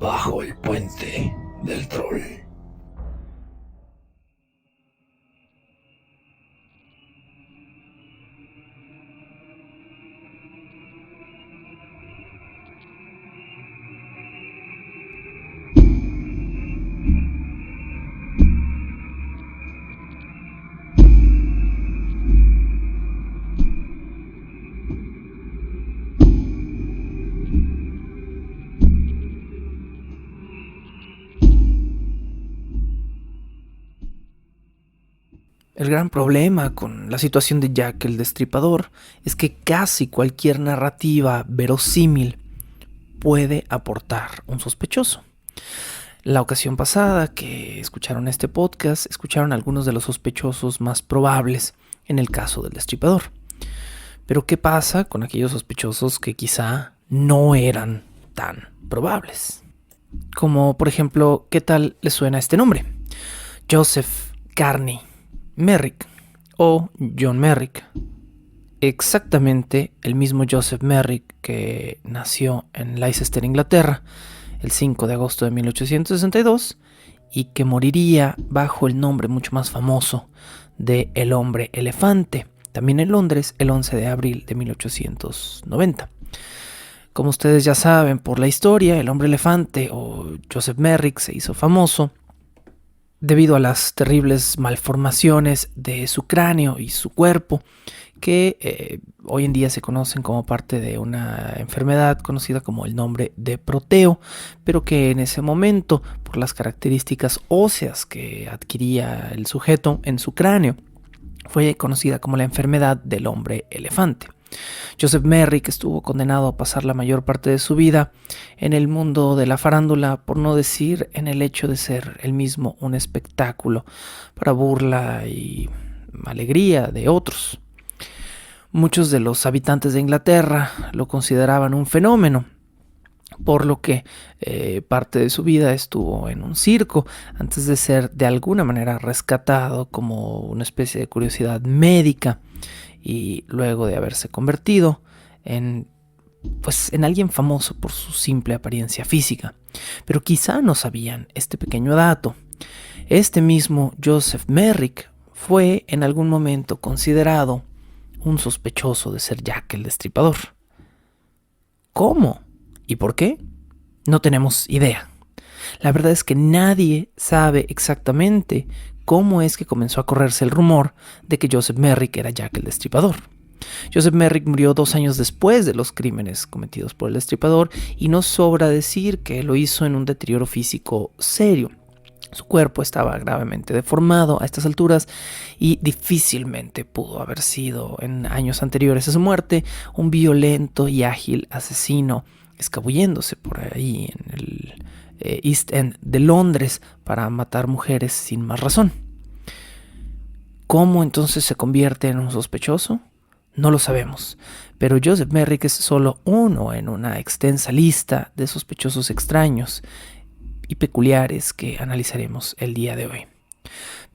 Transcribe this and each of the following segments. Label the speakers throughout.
Speaker 1: Bajo el puente del troll.
Speaker 2: El gran problema con la situación de Jack el Destripador es que casi cualquier narrativa verosímil puede aportar un sospechoso. La ocasión pasada que escucharon este podcast, escucharon algunos de los sospechosos más probables en el caso del Destripador. Pero ¿qué pasa con aquellos sospechosos que quizá no eran tan probables? Como por ejemplo, ¿qué tal les suena este nombre? Joseph Carney Merrick o John Merrick. Exactamente el mismo Joseph Merrick que nació en Leicester, Inglaterra, el 5 de agosto de 1862 y que moriría bajo el nombre mucho más famoso de El Hombre Elefante, también en Londres, el 11 de abril de 1890. Como ustedes ya saben por la historia, el Hombre Elefante o Joseph Merrick se hizo famoso debido a las terribles malformaciones de su cráneo y su cuerpo, que hoy en día se conocen como parte de una enfermedad conocida como el nombre de proteo, pero que en ese momento, por las características óseas que adquiría el sujeto en su cráneo, fue conocida como la enfermedad del hombre elefante. Joseph Merrick estuvo condenado a pasar la mayor parte de su vida en el mundo de la farándula, por no decir en el hecho de ser él mismo un espectáculo para burla y alegría de otros. Muchos de los habitantes de Inglaterra lo consideraban un fenómeno, por lo que parte de su vida estuvo en un circo antes de ser de alguna manera rescatado como una especie de curiosidad médica y luego de haberse convertido en alguien famoso por su simple apariencia física. Pero quizá no sabían este pequeño dato. Este mismo Joseph Merrick fue en algún momento considerado un sospechoso de ser Jack el Destripador. ¿Cómo? ¿Y por qué? No tenemos idea. La verdad es que nadie sabe exactamente cómo es que comenzó a correrse el rumor de que Joseph Merrick era Jack el Destripador. Joseph Merrick murió 2 años después de los crímenes cometidos por el Destripador y no sobra decir que lo hizo en un deterioro físico serio. Su cuerpo estaba gravemente deformado a estas alturas y difícilmente pudo haber sido, en años anteriores a su muerte, un violento y ágil asesino escabulléndose por ahí en el East End de Londres para matar mujeres sin más razón. ¿Cómo entonces se convierte en un sospechoso? No lo sabemos, pero Joseph Merrick es solo uno en una extensa lista de sospechosos extraños y peculiares que analizaremos el día de hoy.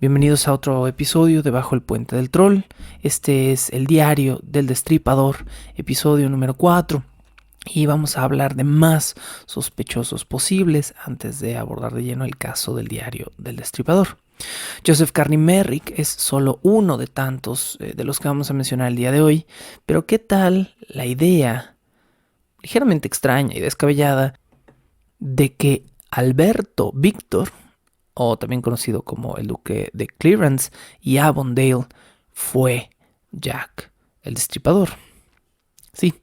Speaker 2: Bienvenidos a otro episodio de Bajo el Puente del Troll. Este es el Diario del Destripador, episodio número 4. Y vamos a hablar de más sospechosos posibles antes de abordar de lleno el caso del Diario del Destripador. Joseph Carney Merrick es solo uno de tantos de los que vamos a mencionar el día de hoy, pero ¿qué tal la idea ligeramente extraña y descabellada de que Alberto Víctor, o también conocido como el duque de Clarence y Avondale, fue Jack el Destripador? Sí,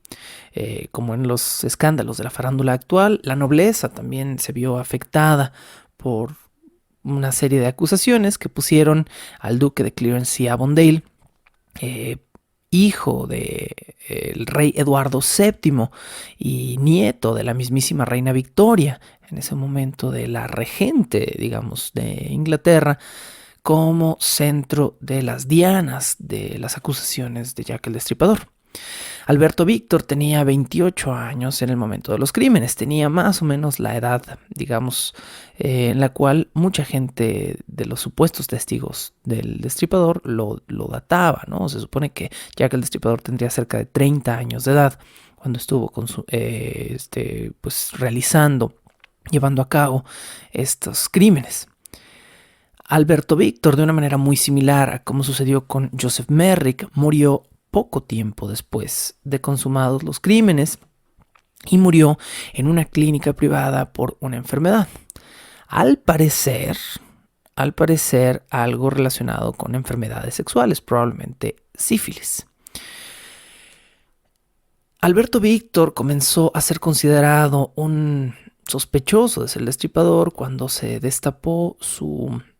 Speaker 2: como en los escándalos de la farándula actual, la nobleza también se vio afectada por una serie de acusaciones que pusieron al duque de Clarence y Avondale, hijo del rey Eduardo VII y nieto de la mismísima reina Victoria, en ese momento de la regente, digamos, de Inglaterra, como centro de las dianas de las acusaciones de Jack el Destripador. Alberto Víctor tenía 28 años en el momento de los crímenes. Tenía más o menos la edad, digamos, en la cual mucha gente de los supuestos testigos del Destripador lo databa, ¿no? Se supone que Jack el Destripador tendría cerca de 30 años de edad cuando estuvo llevando a cabo estos crímenes. Alberto Víctor, de una manera muy similar a como sucedió con Joseph Merrick, murió poco tiempo después de consumados los crímenes y murió en una clínica privada por una enfermedad. Al parecer algo relacionado con enfermedades sexuales, probablemente sífilis. Alberto Víctor comenzó a ser considerado un sospechoso de ser el Destripador cuando se destapó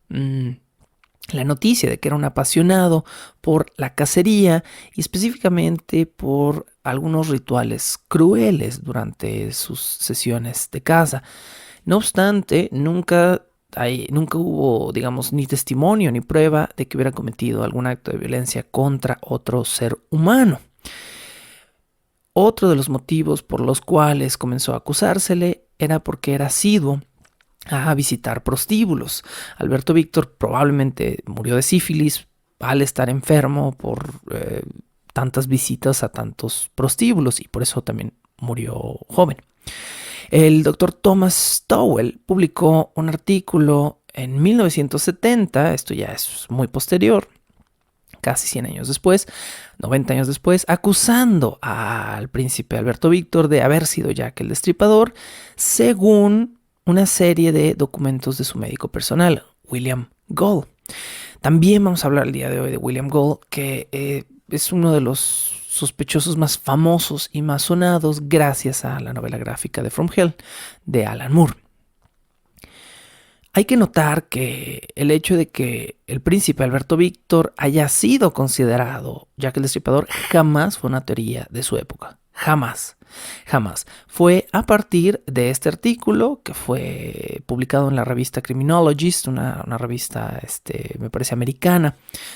Speaker 2: la noticia de que era un apasionado por la cacería y específicamente por algunos rituales crueles durante sus sesiones de caza. No obstante, nunca hubo, digamos, ni testimonio ni prueba de que hubiera cometido algún acto de violencia contra otro ser humano. Otro de los motivos por los cuales comenzó a acusársele era porque era asiduo a visitar prostíbulos. Alberto Víctor probablemente murió de sífilis al estar enfermo por tantas visitas a tantos prostíbulos y por eso también murió joven. El doctor Thomas Stowell publicó un artículo en 1970, esto ya es muy posterior, casi 100 años después, 90 años después, acusando al príncipe Alberto Víctor de haber sido Jack el Destripador, según una serie de documentos de su médico personal, William Gall. También vamos a hablar el día de hoy de William Gall, que es uno de los sospechosos más famosos y más sonados gracias a la novela gráfica de From Hell de Alan Moore. Hay que notar que el hecho de que el príncipe Alberto Víctor haya sido considerado Jack el Destripador jamás fue una teoría de su época. Jamás. Fue a partir de este artículo que fue publicado en la revista Criminologist, una revista, me parece americana,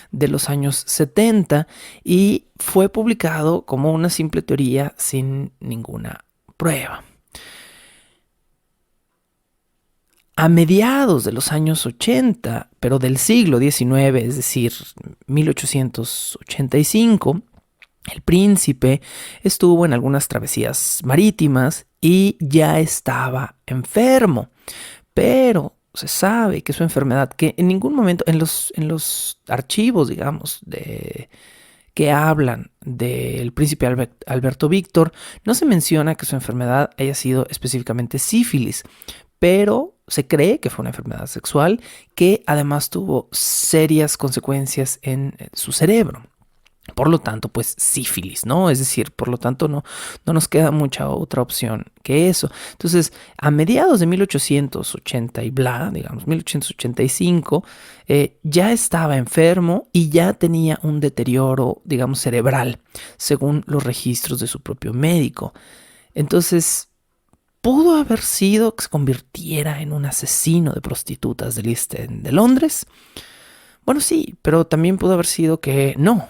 Speaker 2: de los años 70, y fue publicado como una simple teoría sin ninguna prueba. A mediados de los años 80, pero del siglo XIX, es decir, 1885, el príncipe estuvo en algunas travesías marítimas y ya estaba enfermo. Pero se sabe que su enfermedad, que en ningún momento en los archivos, digamos, que hablan del príncipe Alberto Víctor, no se menciona que su enfermedad haya sido específicamente sífilis, pero se cree que fue una enfermedad sexual que además tuvo serias consecuencias en su cerebro. Por lo tanto, pues sífilis, ¿no? Es decir, por lo tanto no nos queda mucha otra opción que eso. Entonces, a mediados de 1880 y 1885, ya estaba enfermo y ya tenía un deterioro, digamos, cerebral, según los registros de su propio médico. Entonces, ¿pudo haber sido que se convirtiera en un asesino de prostitutas del East End de Londres? Bueno, sí, pero también pudo haber sido que no.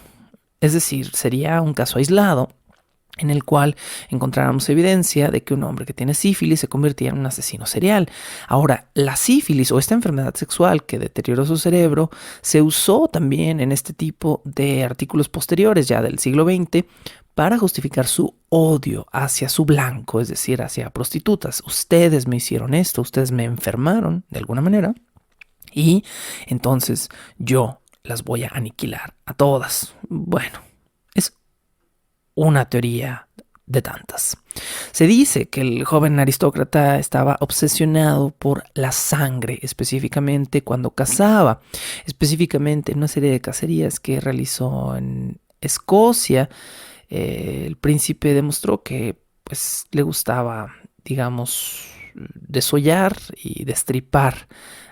Speaker 2: Es decir, sería un caso aislado en el cual encontráramos evidencia de que un hombre que tiene sífilis se convertía en un asesino serial. Ahora, la sífilis o esta enfermedad sexual que deterioró su cerebro se usó también en este tipo de artículos posteriores ya del siglo XX para justificar su odio hacia su blanco, es decir, hacia prostitutas. Ustedes me hicieron esto, ustedes me enfermaron de alguna manera y entonces yo las voy a aniquilar a todas. Bueno, es una teoría de tantas. Se dice que el joven aristócrata estaba obsesionado por la sangre, específicamente cuando cazaba, específicamente en una serie de cacerías que realizó en Escocia. El príncipe demostró que pues, le gustaba, digamos, desollar y destripar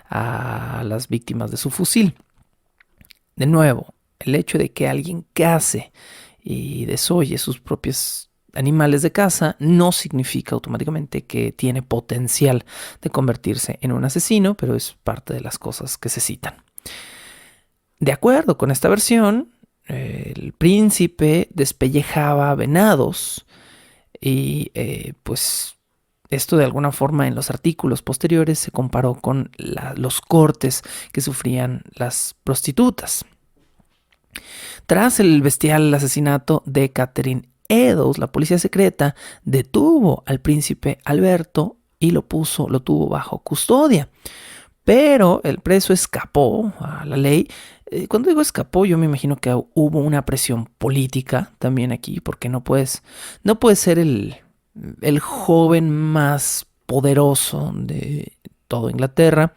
Speaker 2: a las víctimas de su fusil. De nuevo, el hecho de que alguien cace y desoye sus propios animales de caza no significa automáticamente que tiene potencial de convertirse en un asesino, pero es parte de las cosas que se citan. De acuerdo con esta versión, el príncipe despellejaba venados y pues esto de alguna forma en los artículos posteriores se comparó con los cortes que sufrían las prostitutas. Tras el bestial asesinato de Catherine Eddowes, la policía secreta detuvo al príncipe Alberto y lo tuvo bajo custodia. Pero el preso escapó a la ley. Cuando digo escapó, yo me imagino que hubo una presión política también aquí, porque no puedes ser el joven más poderoso de toda Inglaterra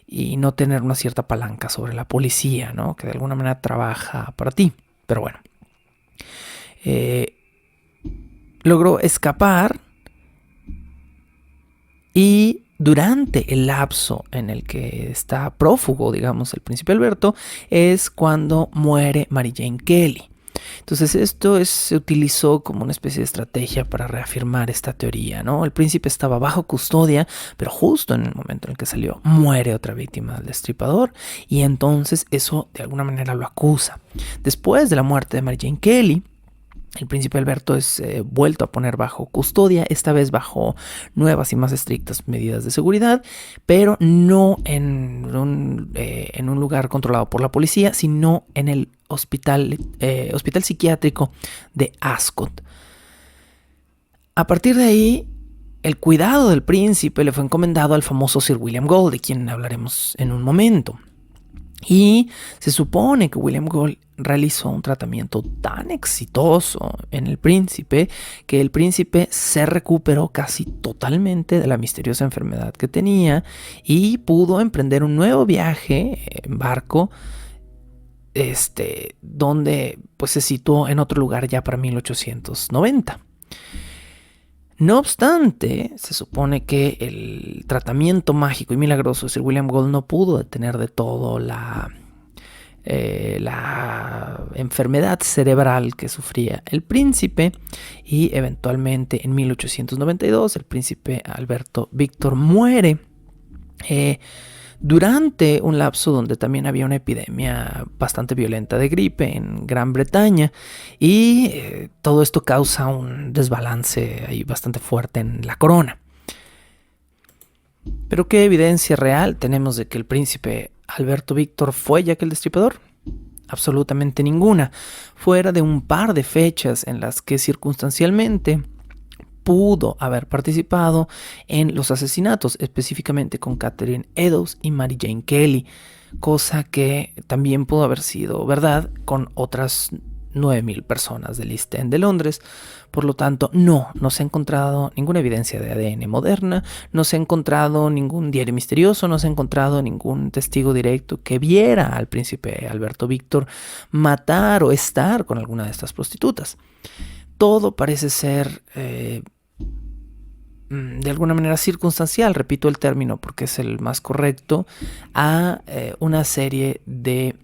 Speaker 2: y no tener una cierta palanca sobre la policía, ¿no? Que de alguna manera trabaja para ti. Pero bueno, logró escapar y durante el lapso en el que está prófugo, digamos, el príncipe Alberto, es cuando muere Mary Jane Kelly. Entonces esto se utilizó como una especie de estrategia para reafirmar esta teoría, ¿no? El príncipe estaba bajo custodia, pero justo en el momento en el que salió, muere otra víctima del destripador y entonces eso de alguna manera lo acusa. Después de la muerte de Mary Jane Kelly, el príncipe Alberto es vuelto a poner bajo custodia, esta vez bajo nuevas y más estrictas medidas de seguridad, pero no en un lugar controlado por la policía, sino en el hospital psiquiátrico de Ascot. A partir de ahí, el cuidado del príncipe le fue encomendado al famoso Sir William Gould, de quien hablaremos en un momento. Y se supone que William Gould realizó un tratamiento tan exitoso en el príncipe que el príncipe se recuperó casi totalmente de la misteriosa enfermedad que tenía y pudo emprender un nuevo viaje en barco, donde pues se situó en otro lugar ya para 1890. No obstante, se supone que el tratamiento mágico y milagroso de Sir William Gould no pudo detener de todo la enfermedad cerebral que sufría el príncipe y eventualmente en 1892 el príncipe Alberto Víctor muere durante un lapso donde también había una epidemia bastante violenta de gripe en Gran Bretaña y todo esto causa un desbalance ahí bastante fuerte en la corona. Pero ¿qué evidencia real tenemos de que el príncipe Alberto Víctor fue Jack el Destripador? Absolutamente ninguna, fuera de un par de fechas en las que circunstancialmente pudo haber participado en los asesinatos, específicamente con Catherine Eddowes y Mary Jane Kelly, cosa que también pudo haber sido verdad con otras 9,000 personas del East End de Londres. Por lo tanto, no se ha encontrado ninguna evidencia de ADN moderna, no se ha encontrado ningún diario misterioso, no se ha encontrado ningún testigo directo que viera al príncipe Alberto Víctor matar o estar con alguna de estas prostitutas. Todo parece ser de alguna manera circunstancial, repito el término porque es el más correcto, a una serie de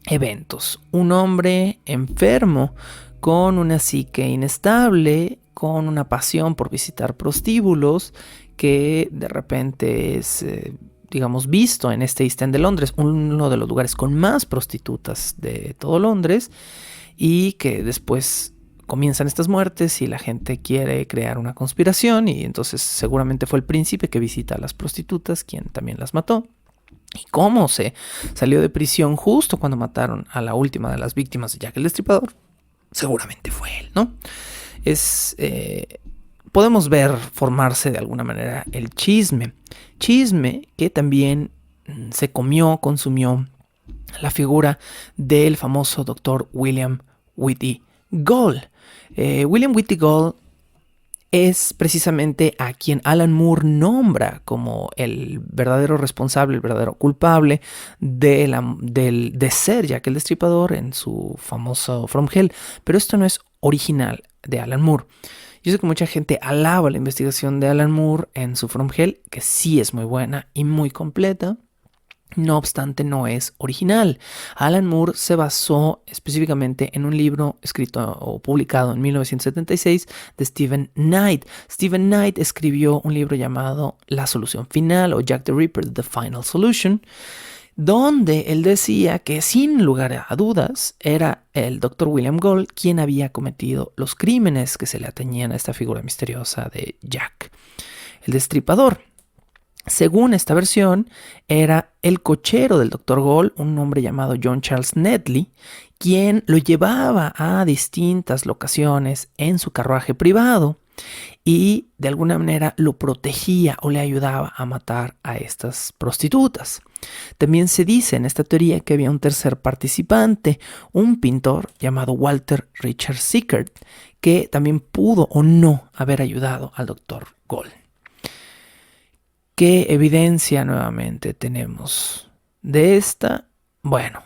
Speaker 2: eventos. Un hombre enfermo con una psique inestable, con una pasión por visitar prostíbulos, que de repente es, digamos, visto en este East End de Londres, uno de los lugares con más prostitutas de todo Londres, y que después comienzan estas muertes y la gente quiere crear una conspiración y entonces seguramente fue el príncipe que visita a las prostitutas quien también las mató. ¿Y cómo se salió de prisión justo cuando mataron a la última de las víctimas de Jack el Destripador? Seguramente fue él, ¿no? Podemos ver formarse de alguna manera el chisme que también consumió la figura del famoso doctor William Whitty Gould. William Whitty Gould es precisamente a quien Alan Moore nombra como el verdadero responsable, el verdadero culpable de ser Jack el Destripador en su famoso From Hell. Pero esto no es original de Alan Moore. Yo sé que mucha gente alaba la investigación de Alan Moore en su From Hell, que sí es muy buena y muy completa. No obstante, no es original. Alan Moore se basó específicamente en un libro escrito o publicado en 1976 de Stephen Knight. Stephen Knight escribió un libro llamado La Solución Final o Jack the Ripper, The Final Solution. donde él decía que sin lugar a dudas era el Dr. William Gold quien había cometido los crímenes que se le atañían a esta figura misteriosa de Jack, el Destripador. Según esta versión, era el cochero del Dr. Gold, un hombre llamado John Charles Nedley, quien lo llevaba a distintas locaciones en su carruaje privado y de alguna manera lo protegía o le ayudaba a matar a estas prostitutas. También se dice en esta teoría que había un tercer participante, un pintor llamado Walter Richard Sickert, que también pudo o no haber ayudado al Dr. Gold. ¿Qué evidencia nuevamente tenemos de esta? Bueno,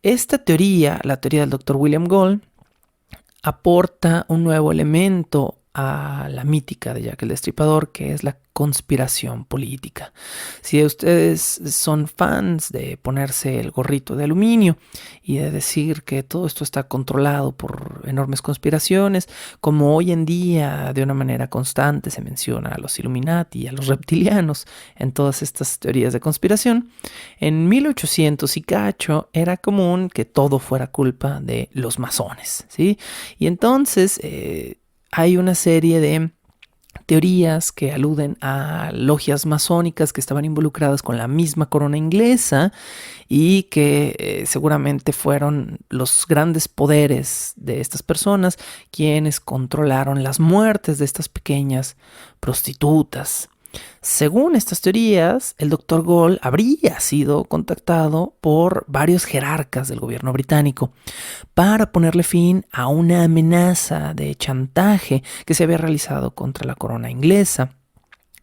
Speaker 2: esta teoría, la teoría del Dr. William Gold, aporta un nuevo elemento a la mítica de Jack el Destripador, que es la conspiración política. Si ustedes son fans de ponerse el gorrito de aluminio y de decir que todo esto está controlado por enormes conspiraciones, como hoy en día de una manera constante se menciona a los Illuminati y a los reptilianos en todas estas teorías de conspiración, en 1800 y cacho era común que todo fuera culpa de los masones, ¿sí? Y entonces hay una serie de teorías que aluden a logias masónicas que estaban involucradas con la misma corona inglesa y que seguramente fueron los grandes poderes de estas personas quienes controlaron las muertes de estas pequeñas prostitutas. Según estas teorías, el Dr. Gold habría sido contactado por varios jerarcas del gobierno británico para ponerle fin a una amenaza de chantaje que se había realizado contra la corona inglesa,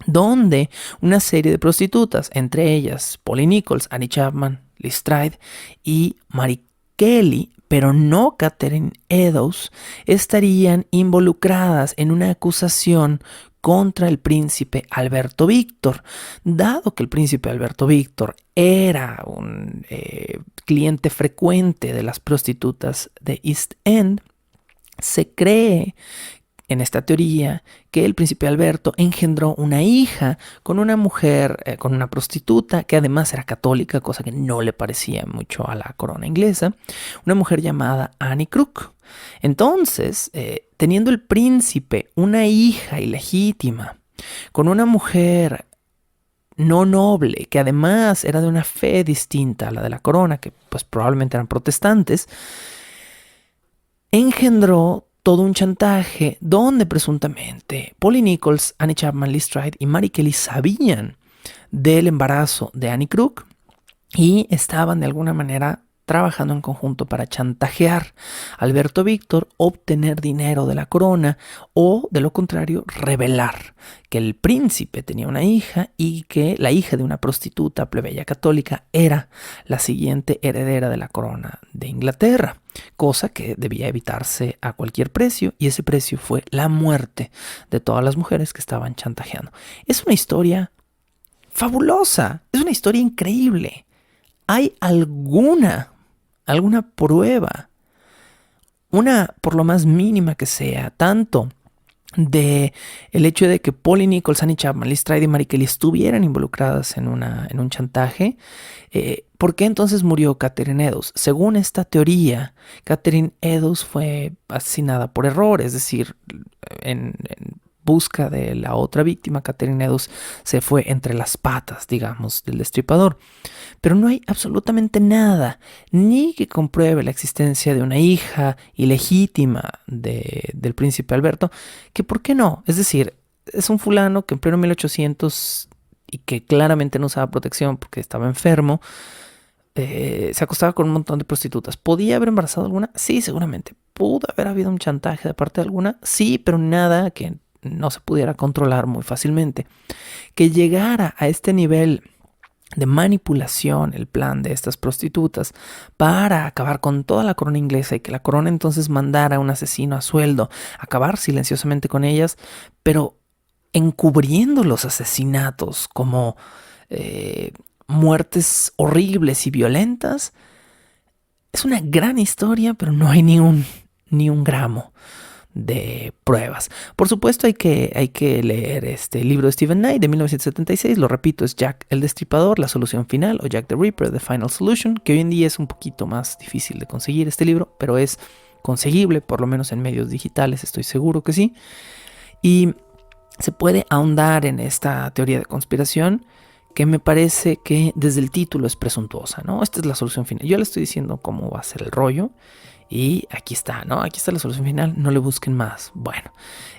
Speaker 2: donde una serie de prostitutas, entre ellas Polly Nichols, Annie Chapman, Liz Stride y Mary Kelly, pero no Catherine Eddowes, estarían involucradas en una acusación contra el príncipe Alberto Víctor. Dado que el príncipe Alberto Víctor era un cliente frecuente de las prostitutas de East End, se cree en esta teoría que el príncipe Alberto engendró una hija con una mujer, con una prostituta que además era católica, cosa que no le parecía mucho a la corona inglesa, una mujer llamada Annie Crook. Entonces, teniendo el príncipe una hija ilegítima con una mujer no noble, que además era de una fe distinta a la de la corona, que pues probablemente eran protestantes, engendró todo un chantaje donde presuntamente Polly Nichols, Annie Chapman, Liz Stride y Mary Kelly sabían del embarazo de Annie Crook y estaban de alguna manera trabajando en conjunto para chantajear a Alberto Víctor, obtener dinero de la corona o, de lo contrario, revelar que el príncipe tenía una hija y que la hija de una prostituta plebeya católica era la siguiente heredera de la corona de Inglaterra, cosa que debía evitarse a cualquier precio, y ese precio fue la muerte de todas las mujeres que estaban chantajeando. Es una historia fabulosa, es una historia increíble. ¿Hay alguna prueba, una por lo más mínima que sea, tanto de el hecho de que Polly Nichols, Annie Chapman, Liz Stride y Mary Kelly estuvieran involucradas en un chantaje? ¿Por qué entonces murió Catherine Eddowes? Según esta teoría, Catherine Eddowes fue asesinada por error, es decir, en busca de la otra víctima, Catherine Eddowes se fue entre las patas, digamos, del destripador. Pero no hay absolutamente nada, ni que compruebe la existencia de una hija ilegítima del príncipe Alberto, que ¿por qué no? Es decir, es un fulano que en pleno 1800 y que claramente no usaba protección porque estaba enfermo, se acostaba con un montón de prostitutas. ¿Podía haber embarazado alguna? Sí, seguramente. ¿Pudo haber habido un chantaje de parte de alguna? Sí, pero nada que no se pudiera controlar muy fácilmente. Que llegara a este nivel de manipulación el plan de estas prostitutas para acabar con toda la corona inglesa y que la corona entonces mandara a un asesino a sueldo acabar silenciosamente con ellas, pero encubriendo los asesinatos como muertes horribles y violentas. Es una gran historia, pero no hay ni un gramo de pruebas. Por supuesto hay que leer este libro de Stephen Knight de 1976, lo repito, es Jack el Destripador, la solución final, o Jack the Ripper, The Final Solution, que hoy en día es un poquito más difícil de conseguir este libro, pero es conseguible, por lo menos en medios digitales, estoy seguro que sí. Y se puede ahondar en esta teoría de conspiración que me parece que desde el título es presuntuosa, ¿no? Esta es la solución final. Yo le estoy diciendo cómo va a ser el rollo y aquí está, ¿no? Aquí está la solución final, no le busquen más. Bueno,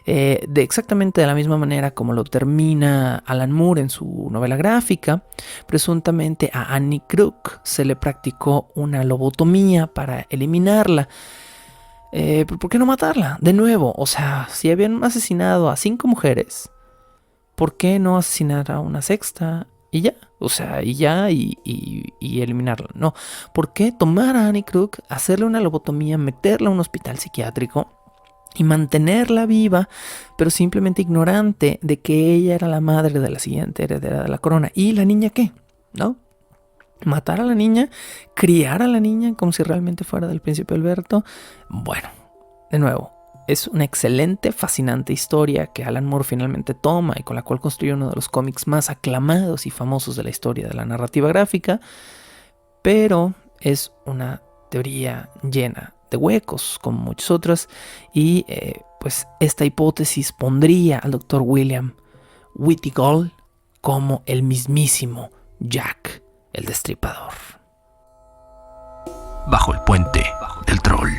Speaker 2: exactamente de la misma manera como lo termina Alan Moore en su novela gráfica, presuntamente a Annie Crook se le practicó una lobotomía para eliminarla. ¿Por qué no matarla? De nuevo, o sea, si habían asesinado a 5 mujeres, ¿por qué no asesinar a una sexta? Y ya, o sea, y eliminarla. No, ¿por qué tomar a Annie Crook, hacerle una lobotomía, meterla a un hospital psiquiátrico y mantenerla viva, pero simplemente ignorante de que ella era la madre de la siguiente heredera de la corona? ¿Y la niña qué? ¿No? Matar a la niña, criar a la niña como si realmente fuera del príncipe Alberto. Bueno, de nuevo, es una excelente, fascinante historia que Alan Moore finalmente toma y con la cual construye uno de los cómics más aclamados y famosos de la historia de la narrativa gráfica, pero es una teoría llena de huecos, como muchas otras, y pues esta hipótesis pondría al Dr. William Whittigall como el mismísimo Jack el Destripador.
Speaker 1: Bajo el puente del troll.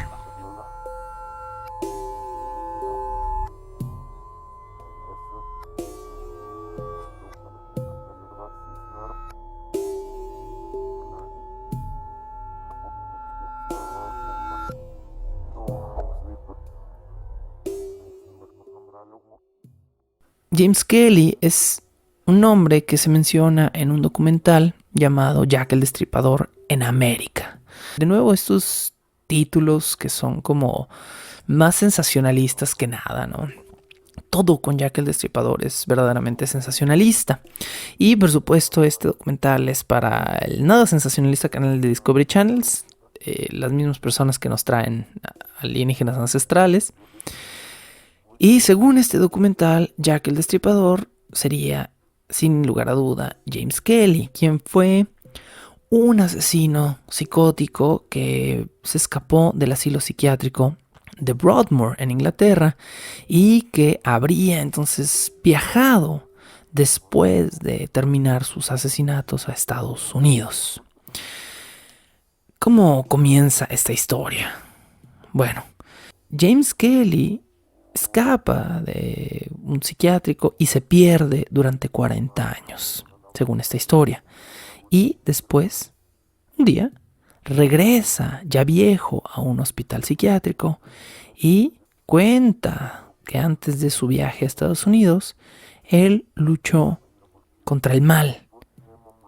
Speaker 2: James Kelly es un nombre que se menciona en un documental llamado Jack el Destripador en América. De nuevo, estos títulos que son como más sensacionalistas que nada, ¿no? Todo con Jack el Destripador es verdaderamente sensacionalista. Y por supuesto, este documental es para el nada sensacionalista canal de Discovery Channels, las mismas personas que nos traen alienígenas ancestrales. Y según este documental, Jack el Destripador sería, sin lugar a duda, James Kelly, quien fue un asesino psicótico que se escapó del asilo psiquiátrico de Broadmoor en Inglaterra y que habría entonces viajado después de terminar sus asesinatos a Estados Unidos. ¿Cómo comienza esta historia? Bueno, James Kelly escapa de un psiquiátrico y se pierde durante 40 años, según esta historia. Y después, un día, regresa ya viejo a un hospital psiquiátrico y cuenta que antes de su viaje a Estados Unidos, él luchó contra el mal,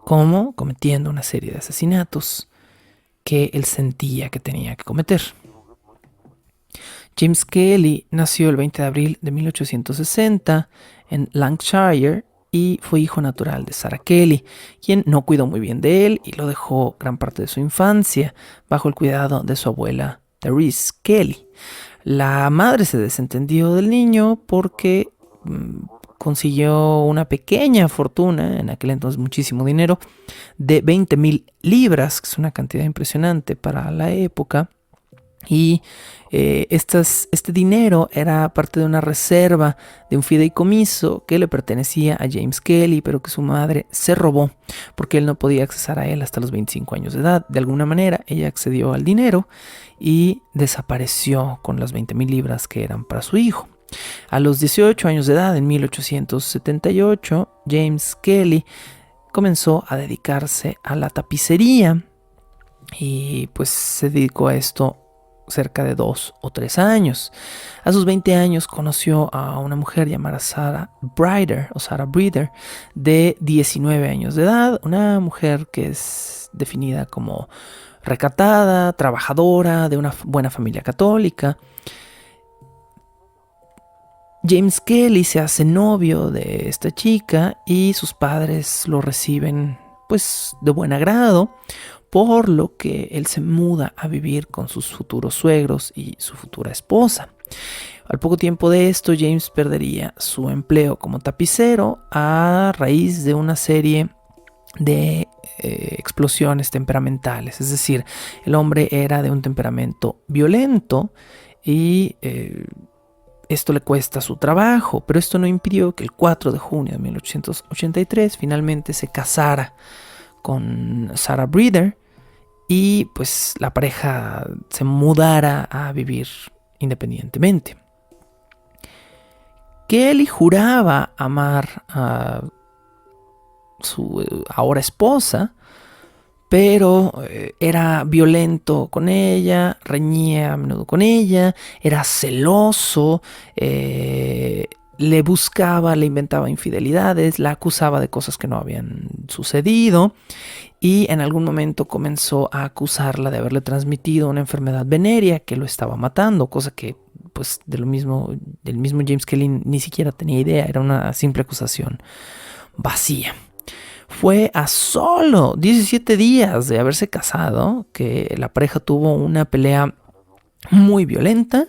Speaker 2: como cometiendo una serie de asesinatos que él sentía que tenía que cometer. James Kelly nació el 20 de abril de 1860 en Lancashire y fue hijo natural de Sarah Kelly, quien no cuidó muy bien de él y lo dejó gran parte de su infancia bajo el cuidado de su abuela Therese Kelly. La madre se desentendió del niño porque consiguió una pequeña fortuna, en aquel entonces muchísimo dinero, de 20,000 libras, que es una cantidad impresionante para la época. Y este dinero era parte de una reserva de un fideicomiso que le pertenecía a James Kelly, pero que su madre se robó porque él no podía accesar a él hasta los 25 años de edad. De alguna manera ella accedió al dinero y desapareció con las 20,000 libras que eran para su hijo. A los 18 años de edad, en 1878, James Kelly comenzó a dedicarse a la tapicería y pues se dedicó a esto cerca de 2 o 3 años. A sus 20 años conoció a una mujer llamada Sarah Breeder, de 19 años de edad, una mujer que es definida como recatada, trabajadora, de una buena familia católica. James Kelly se hace novio de esta chica y sus padres lo reciben pues de buen agrado, por lo que él se muda a vivir con sus futuros suegros y su futura esposa. Al poco tiempo de esto, James perdería su empleo como tapicero a raíz de una serie de explosiones temperamentales. Es decir, el hombre era de un temperamento violento y esto le cuesta su trabajo, pero esto no impidió que el 4 de junio de 1883 finalmente se casara con Sarah Breeder y pues la pareja se mudara a vivir independientemente. Kelly juraba amar a su ahora esposa, pero era violento con ella, reñía a menudo con ella, era celoso, le buscaba, le inventaba infidelidades, la acusaba de cosas que no habían sucedido y en algún momento comenzó a acusarla de haberle transmitido una enfermedad venérea que lo estaba matando, cosa que pues del mismo James Kelly ni siquiera tenía idea, era una simple acusación vacía. Fue a solo 17 días de haberse casado que la pareja tuvo una pelea muy violenta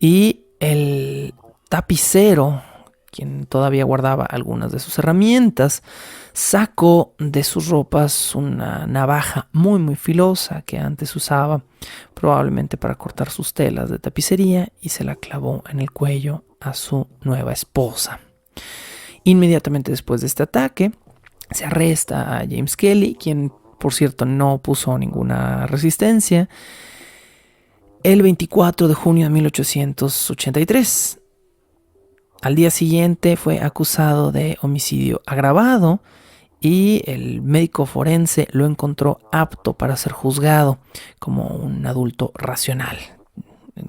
Speaker 2: y el tapicero, quien todavía guardaba algunas de sus herramientas, sacó de sus ropas una navaja muy filosa que antes usaba probablemente para cortar sus telas de tapicería y se la clavó en el cuello a su nueva esposa. Inmediatamente después de este ataque, se arresta a James Kelly, quien por cierto no puso ninguna resistencia, el 24 de junio de 1883. Al día siguiente fue acusado de homicidio agravado y el médico forense lo encontró apto para ser juzgado como un adulto racional.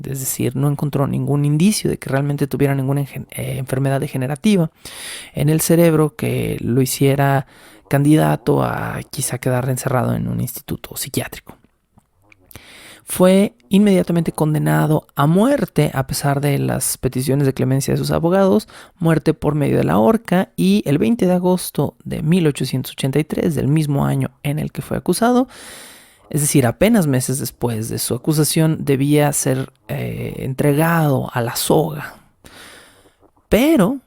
Speaker 2: Es decir, no encontró ningún indicio de que realmente tuviera ninguna enfermedad degenerativa en el cerebro que lo hiciera candidato a quizá quedar encerrado en un instituto psiquiátrico. Fue inmediatamente condenado a muerte a pesar de las peticiones de clemencia de sus abogados, muerte por medio de la horca, y el 20 de agosto de 1883, del mismo año en el que fue acusado, es decir, apenas meses después de su acusación, debía ser entregado a la soga. Pero,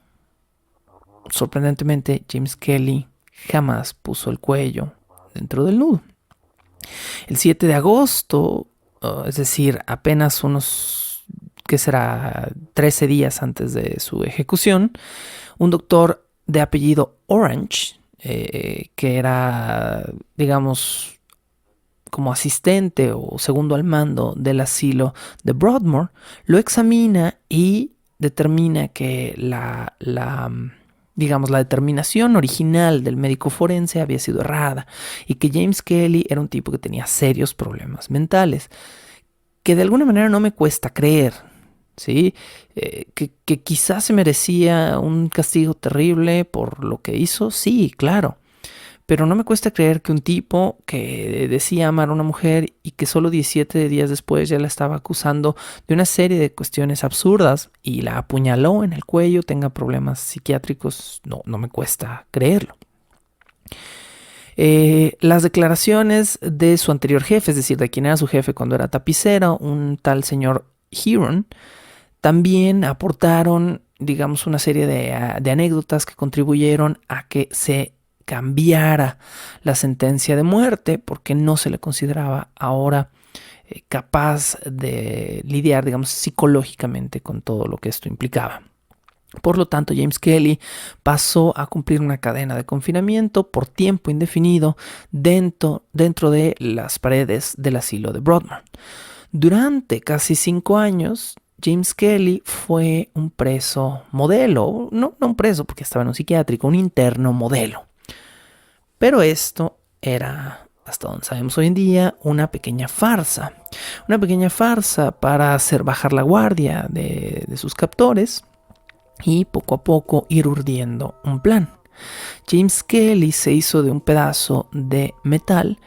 Speaker 2: sorprendentemente, James Kelly jamás puso el cuello dentro del nudo. El 7 de agosto, es decir, apenas unos, ¿qué será?, 13 días antes de su ejecución, un doctor de apellido Orange, que era, digamos, como asistente o segundo al mando del asilo de Broadmoor, lo examina y determina que la determinación original del médico forense había sido errada y que James Kelly era un tipo que tenía serios problemas mentales, que de alguna manera no me cuesta creer, ¿sí? Que quizás se merecía un castigo terrible por lo que hizo, sí, claro. Pero no me cuesta creer que un tipo que decía amar a una mujer y que solo 17 días después ya la estaba acusando de una serie de cuestiones absurdas y la apuñaló en el cuello tenga problemas psiquiátricos, no me cuesta creerlo. Las declaraciones de su anterior jefe, es decir, de quien era su jefe cuando era tapicero, un tal señor Heron, también aportaron, digamos, una serie de anécdotas que contribuyeron a que se cambiara la sentencia de muerte, porque no se le consideraba ahora capaz de lidiar, digamos, psicológicamente con todo lo que esto implicaba. Por lo tanto, James Kelly pasó a cumplir una cadena de confinamiento por tiempo indefinido dentro de las paredes del asilo de Broadmoor. Durante casi 5 años, James Kelly fue un preso modelo, no un preso porque estaba en un psiquiátrico, un interno modelo. Pero esto era, hasta donde sabemos hoy en día, una pequeña farsa para hacer bajar la guardia de sus captores y poco a poco ir urdiendo un plan. James Kelly se hizo de un pedazo de metal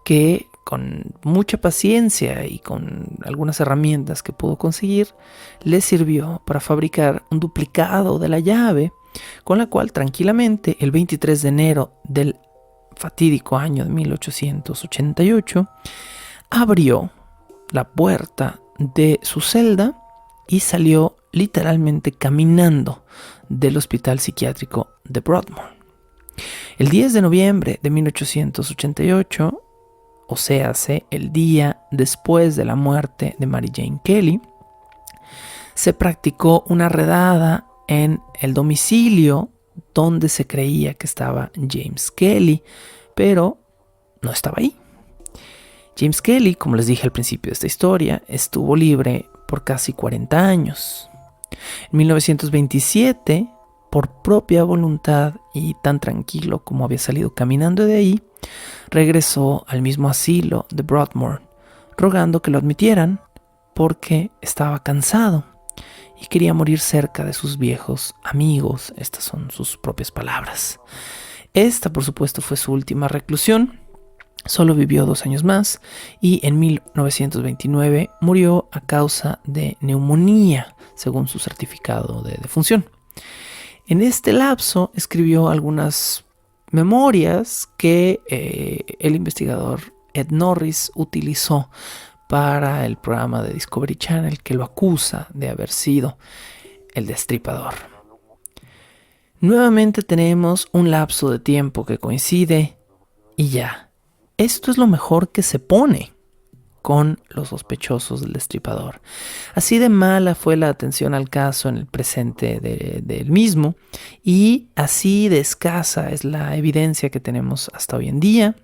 Speaker 2: que, con mucha paciencia y con algunas herramientas que pudo conseguir, le sirvió para fabricar un duplicado de la llave, con la cual tranquilamente el 23 de enero del fatídico año de 1888 abrió la puerta de su celda y salió literalmente caminando del hospital psiquiátrico de Broadmoor. El 10 de noviembre de 1888, o sea, el día después de la muerte de Mary Jane Kelly, se practicó una redada en el domicilio donde se creía que estaba James Kelly, pero no estaba ahí. James Kelly, como les dije al principio de esta historia, estuvo libre por casi 40 años. En 1927, por propia voluntad y tan tranquilo como había salido caminando de ahí, regresó al mismo asilo de Broadmoor, rogando que lo admitieran porque estaba cansado y quería morir cerca de sus viejos amigos. Estas son sus propias palabras. Esta, por supuesto, fue su última reclusión. Solo vivió 2 años más y en 1929 murió a causa de neumonía, según su certificado de defunción. En este lapso escribió algunas memorias que el investigador Ed Norris utilizó para el programa de Discovery Channel que lo acusa de haber sido el destripador. Nuevamente tenemos un lapso de tiempo que coincide y ya. Esto es lo mejor que se pone con los sospechosos del destripador. Así de mala fue la atención al caso en el presente del mismo y así de escasa es la evidencia que tenemos hasta hoy en día,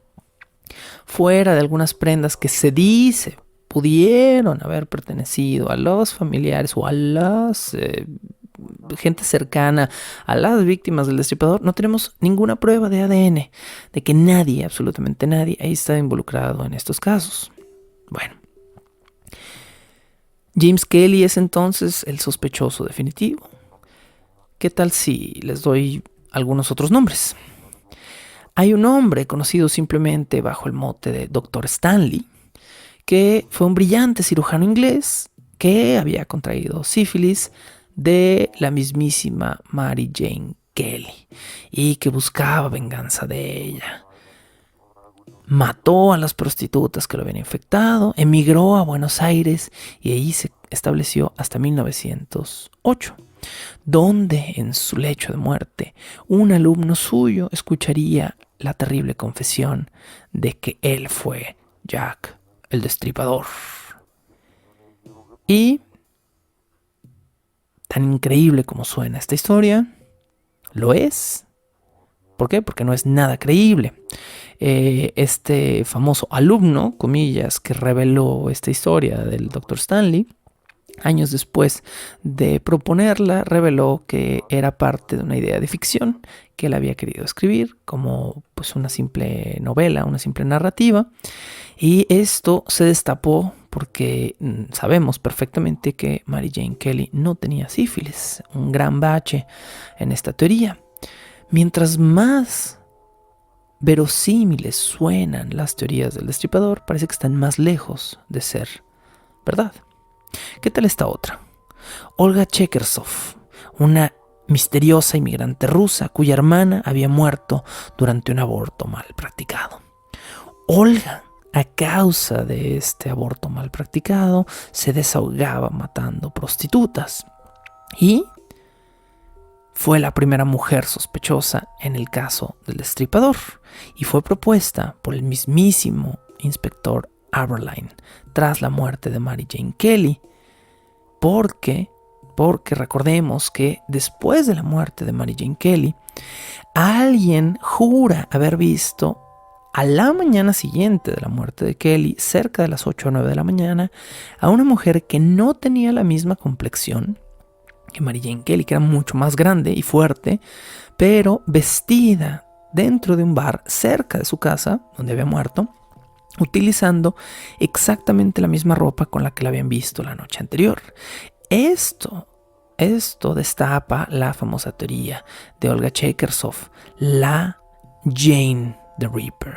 Speaker 2: fuera de algunas prendas que se dice pudieron haber pertenecido a los familiares o a las gente cercana a las víctimas del destripador. No tenemos ninguna prueba de ADN de que nadie, absolutamente nadie, ahí está involucrado en estos casos. Bueno, James Kelly es entonces el sospechoso definitivo. ¿Qué tal si les doy algunos otros nombres? Hay un hombre conocido simplemente bajo el mote de Dr. Stanley, que fue un brillante cirujano inglés que había contraído sífilis de la mismísima Mary Jane Kelly y que buscaba venganza de ella. Mató a las prostitutas que lo habían infectado, emigró a Buenos Aires y ahí se estableció hasta 1908, donde en su lecho de muerte un alumno suyo escucharía la terrible confesión de que él fue Jack el Destripador. Y tan increíble como suena esta historia, lo es. ¿Por qué? Porque no es nada creíble. Este famoso alumno, comillas, que reveló esta historia del Dr. Stanley, años después de proponerla, reveló que era parte de una idea de ficción que él había querido escribir como pues una simple novela, una simple narrativa. Y esto se destapó porque sabemos perfectamente que Mary Jane Kelly no tenía sífilis, un gran bache en esta teoría. Mientras más verosímiles suenan las teorías del destripador, parece que están más lejos de ser verdad. ¿Qué tal esta otra? Olga Chekersov, una misteriosa inmigrante rusa cuya hermana había muerto durante un aborto mal practicado. Olga, a causa de este aborto mal practicado, se desahogaba matando prostitutas y fue la primera mujer sospechosa en el caso del destripador y fue propuesta por el mismísimo inspector Aberline tras la muerte de Mary Jane Kelly, porque recordemos que después de la muerte de Mary Jane Kelly, alguien jura haber visto a la mañana siguiente de la muerte de Kelly, cerca de las 8 o 9 de la mañana, a una mujer que no tenía la misma complexión que Mary Jane Kelly, que era mucho más grande y fuerte, pero vestida dentro de un bar cerca de su casa, donde había muerto, utilizando exactamente la misma ropa con la que la habían visto la noche anterior. Esto destapa la famosa teoría de Olga Chekersov, la Jane the Ripper,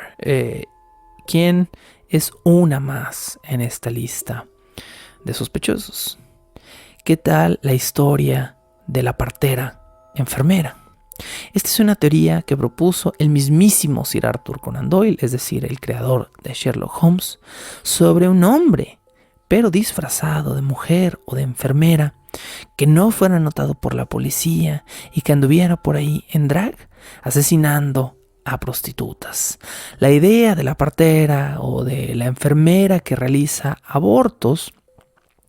Speaker 2: quien es una más en esta lista de sospechosos. ¿Qué tal la historia de la partera enfermera? Esta es una teoría que propuso el mismísimo Sir Arthur Conan Doyle, es decir, el creador de Sherlock Holmes, sobre un hombre, pero disfrazado de mujer o de enfermera, que no fuera notado por la policía y que anduviera por ahí en drag, asesinando a prostitutas. La idea de la partera o de la enfermera que realiza abortos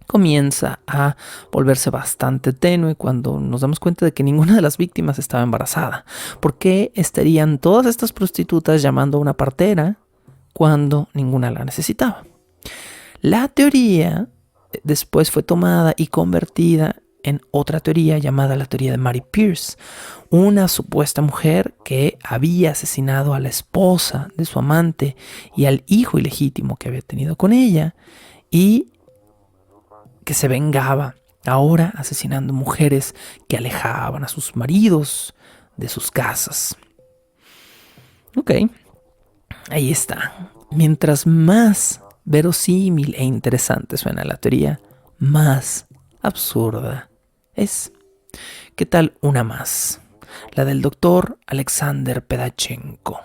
Speaker 2: comienza a volverse bastante tenue cuando nos damos cuenta de que ninguna de las víctimas estaba embarazada. ¿Por qué estarían todas estas prostitutas llamando a una partera cuando ninguna la necesitaba? La teoría después fue tomada y convertida en otra teoría llamada la teoría de Mary Pierce, una supuesta mujer que había asesinado a la esposa de su amante y al hijo ilegítimo que había tenido con ella, y que se vengaba ahora asesinando mujeres que alejaban a sus maridos de sus casas. Ok, ahí está. Mientras más verosímil e interesante suena la teoría, más absurda es. ¿Qué tal una más? La del doctor Alexander Pedachenko.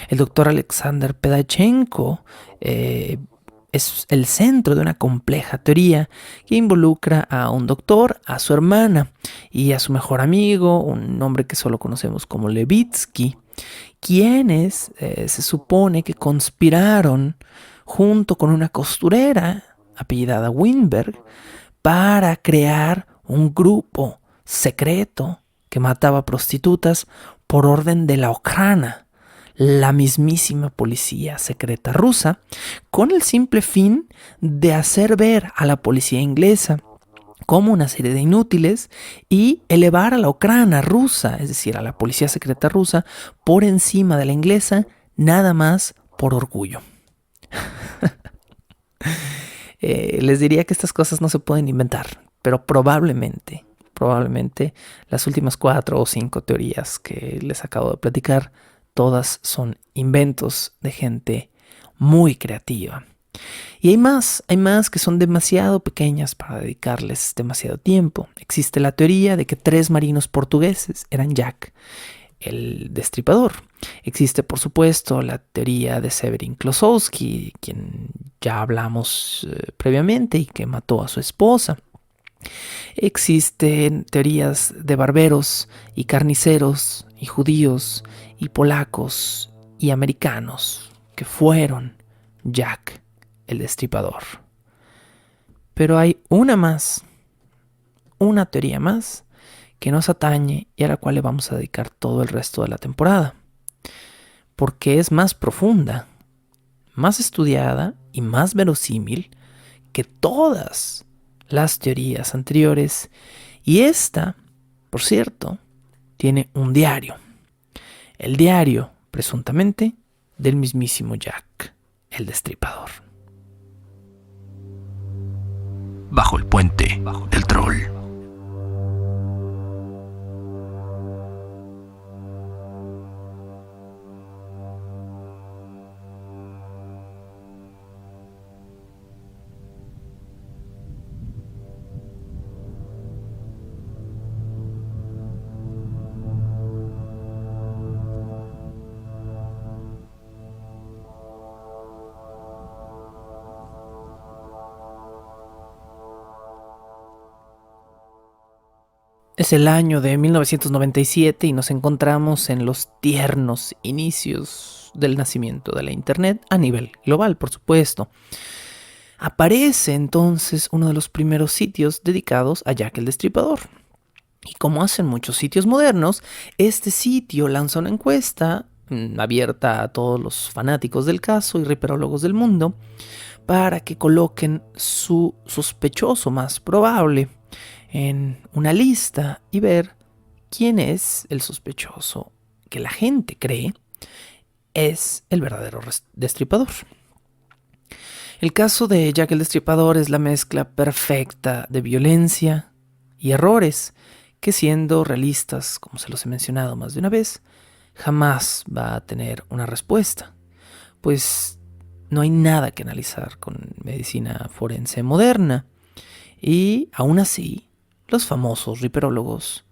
Speaker 2: El doctor Alexander Pedachenko es el centro de una compleja teoría que involucra a un doctor, a su hermana y a su mejor amigo, un hombre que solo conocemos como Levitsky, quienes se supone que conspiraron junto con una costurera apellidada Winberg para crear un grupo secreto que mataba prostitutas por orden de la Okhrana, la mismísima policía secreta rusa, con el simple fin de hacer ver a la policía inglesa como una serie de inútiles y elevar a la Okhrana rusa, es decir, a la policía secreta rusa, por encima de la inglesa, nada más por orgullo. Les diría que estas cosas no se pueden inventar, pero probablemente las últimas 4 o 5 teorías que les acabo de platicar, todas son inventos de gente muy creativa. Y hay más que son demasiado pequeñas para dedicarles demasiado tiempo. Existe la teoría de que 3 marinos portugueses eran Jack, el destripador. Existe, por supuesto, la teoría de Severin Klosowski, quien ya hablamos previamente y que mató a su esposa. Existen teorías de barberos y carniceros y judíos y polacos y americanos que fueron Jack el Destripador. Pero hay una teoría más que nos atañe y a la cual le vamos a dedicar todo el resto de la temporada, porque es más profunda, más estudiada y más verosímil que todas las teorías anteriores, y esta, por cierto, tiene un diario, el diario, presuntamente, del mismísimo Jack el Destripador.
Speaker 1: Bajo el puente del troll.
Speaker 2: Es el año de 1997 y nos encontramos en los tiernos inicios del nacimiento de la Internet a nivel global, por supuesto. Aparece entonces uno de los primeros sitios dedicados a Jack el Destripador. Y como hacen muchos sitios modernos, este sitio lanza una encuesta abierta a todos los fanáticos del caso y riperólogos del mundo para que coloquen su sospechoso más probable en una lista y ver quién es el sospechoso que la gente cree es el verdadero destripador. El caso de Jack el Destripador es la mezcla perfecta de violencia y errores que, siendo realistas, como se los he mencionado más de una vez, jamás va a tener una respuesta, pues no hay nada que analizar con medicina forense moderna. Y aún así, los famosos riperólogos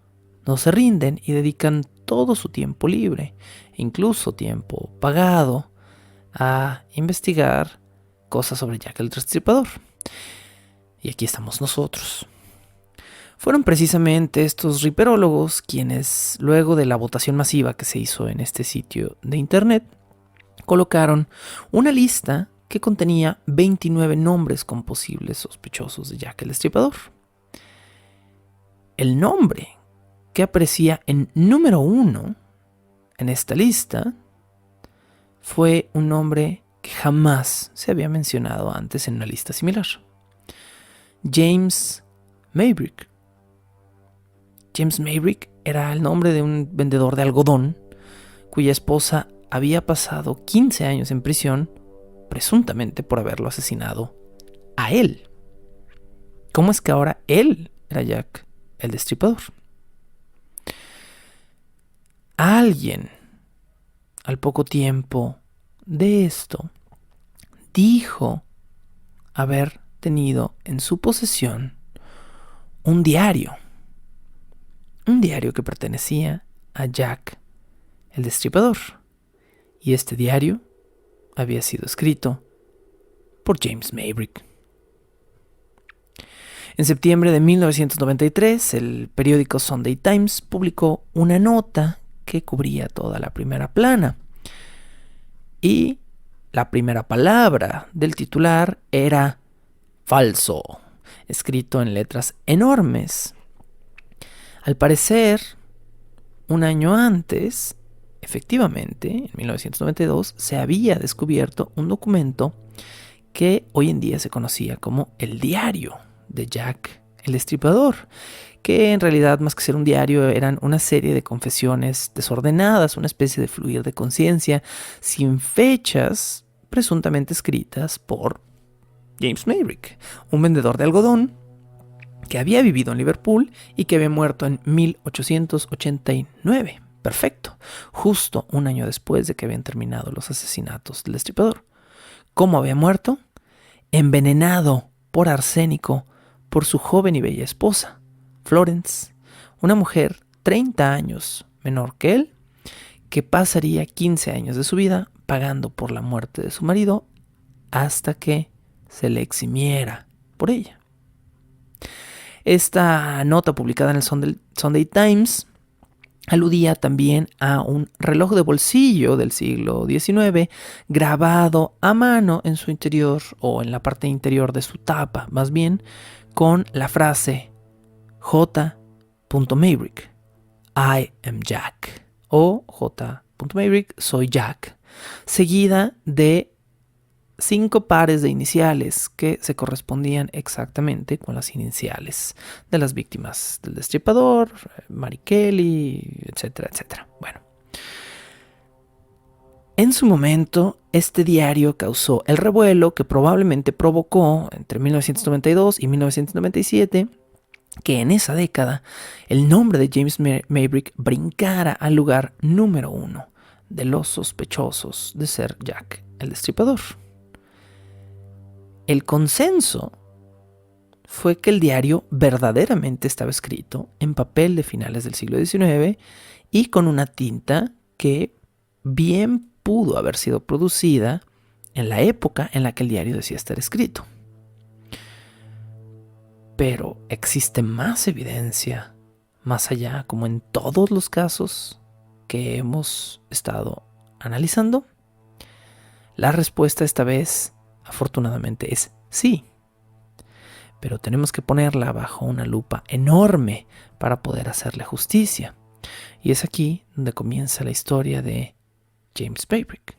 Speaker 2: no se rinden y dedican todo su tiempo libre, e incluso tiempo pagado, a investigar cosas sobre Jack el Destripador. Y aquí estamos nosotros. Fueron precisamente estos riperólogos quienes, luego de la votación masiva que se hizo en este sitio de internet, colocaron una lista que contenía 29 nombres con posibles sospechosos de Jack el Destripador. El nombre que aparecía en número 1 en esta lista fue un nombre que jamás se había mencionado antes en una lista similar. James Maybrick. James Maybrick era el nombre de un vendedor de algodón cuya esposa había pasado 15 años en prisión, presuntamente por haberlo asesinado a él. ¿Cómo es que ahora él era Jack el Destripador? Alguien, al poco tiempo de esto, dijo haber tenido en su posesión un diario que pertenecía a Jack el Destripador. Y este diario había sido escrito por James Maybrick. En septiembre de 1993, el periódico Sunday Times publicó una nota que cubría toda la primera plana. Y la primera palabra del titular era falso, escrito en letras enormes. Al parecer, un año antes, efectivamente, en 1992, se había descubierto un documento que hoy en día se conocía como el diario de Jack el Destripador, que en realidad, más que ser un diario, eran una serie de confesiones desordenadas, una especie de fluir de conciencia, sin fechas, presuntamente escritas por James Maybrick, un vendedor de algodón que había vivido en Liverpool y que había muerto en 1889. Perfecto, justo un año después de que habían terminado los asesinatos del Destripador. ¿Cómo había muerto? Envenenado por arsénico por su joven y bella esposa, Florence, una mujer 30 años menor que él, que pasaría 15 años de su vida pagando por la muerte de su marido hasta que se le eximiera por ella. Esta nota publicada en el Sunday Times aludía también a un reloj de bolsillo del siglo XIX grabado a mano en su interior, o en la parte interior de su tapa más bien, con la frase J. Maybrick, I am Jack, o J. Maybrick, soy Jack, seguida de 5 pares de iniciales que se correspondían exactamente con las iniciales de las víctimas del Destripador, Mary Kelly, etcétera, etcétera. Bueno, en su momento, este diario causó el revuelo que probablemente provocó entre 1992 y 1997 que en esa década el nombre de James Maybrick brincara al lugar número 1 de los sospechosos de ser Jack el Destripador. El consenso fue que el diario verdaderamente estaba escrito en papel de finales del siglo XIX y con una tinta que bien pudo haber sido producida en la época en la que el diario decía estar escrito. Pero existe más evidencia más allá, como en todos los casos que hemos estado analizando. La respuesta esta vez, afortunadamente, es sí. Pero tenemos que ponerla bajo una lupa enorme para poder hacerle justicia. Y es aquí donde comienza la historia de James Maybrick.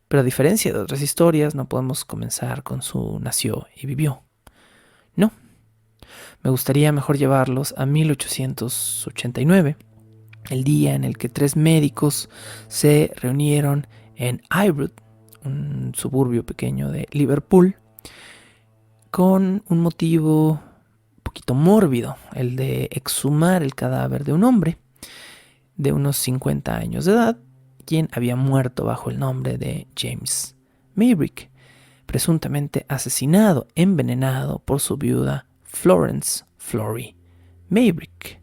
Speaker 2: Pero a diferencia de otras historias, no podemos comenzar con su nació y vivió. No. Me gustaría mejor llevarlos a 1889, el día en el que 3 médicos se reunieron en Highbury, un suburbio pequeño de Liverpool, con un motivo un poquito mórbido, el de exhumar el cadáver de un hombre de unos 50 años de edad, quien había muerto bajo el nombre de James Maybrick, presuntamente asesinado, envenenado por su viuda Florence Flory Maybrick,